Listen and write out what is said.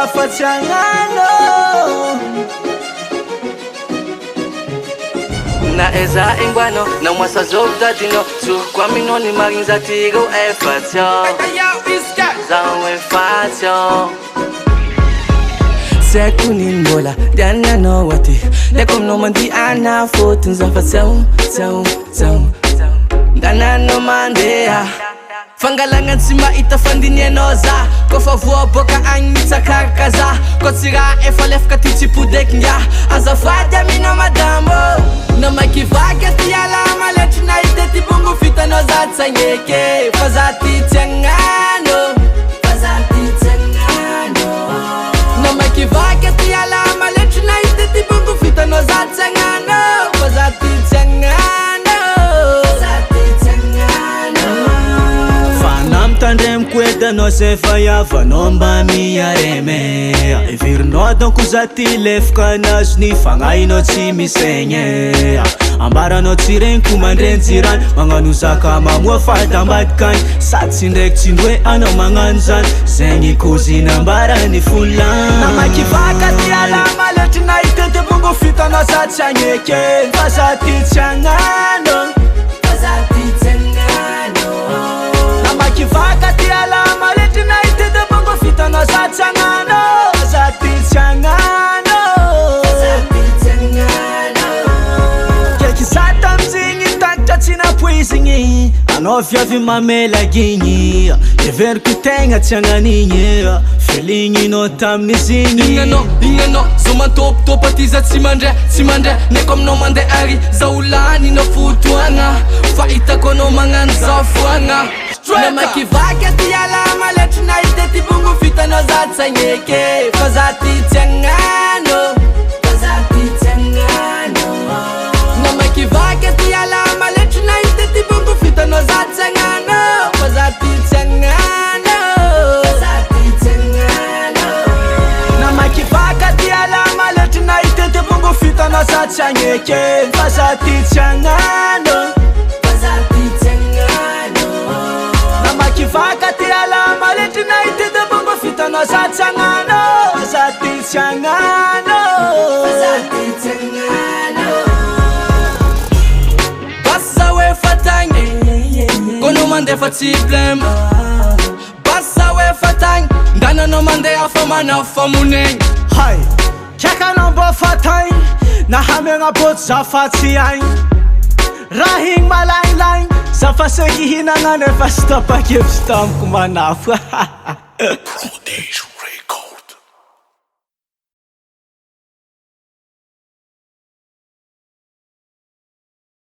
afa-tsy agnano na eza ingwano na mwasazo dadino surkwa minoni marinza tigo efatio zao efatio sekunin bola diana no wati lekom no mandi ana fotun za fatio dana no mandea fangalangan sima ita fandinye noza ko favor boka anita kakaza ko tira e falef ka titi pudeknya azafada mina madambo no makivaga tiala malet na iteti bungu fita noza tsanyeke fazati tsangano no makivaga tiala malet na iteti bungu fita noza tsangano fazati tsangano tandrem kweda no se fayava nomba miareme ivirno donc zati lefka nasni fangai no tsy misenye ambara no tsirenku mandrenziran manganu zaka mamua fatambadkan satsi ndrek tsindwe ano manganzan zengi kuzina ambara ni fulan namakivaka tiala maletina itete bungo fita no satsanyeke fasati tsangano kivaka tiala maleti na itete bongo fita no satsangano tsangano kekisata mzingi takta tsina puisingi anofyavi mamela ginyi ever kutenga tsanganinye feelingi no tamnizingi ingano zoma top atiza tsimandre nekom no mande ari zaulani no futuanga faita kono manganza fuanga na makivaga tiala malet na iteti bungu fita no zatsanyeke fazati tsangano na makivaga tiala malet na iteti bungu fita no zatsangano fazati tsangano na makivaga tiala malet na iteti bungu fita no zatsanyeke fazati tsangano kivaka tiala maleti na itete bongo fita no satsangano tsangano basa we fatang kono mande fatiblem basa we fatang dana no mande afamana famuneng hai chaka no bo fatang na hamenga bot zafati ai rahing malai lai Sa fasagi hinangan e fasta pakip stamp kumanafa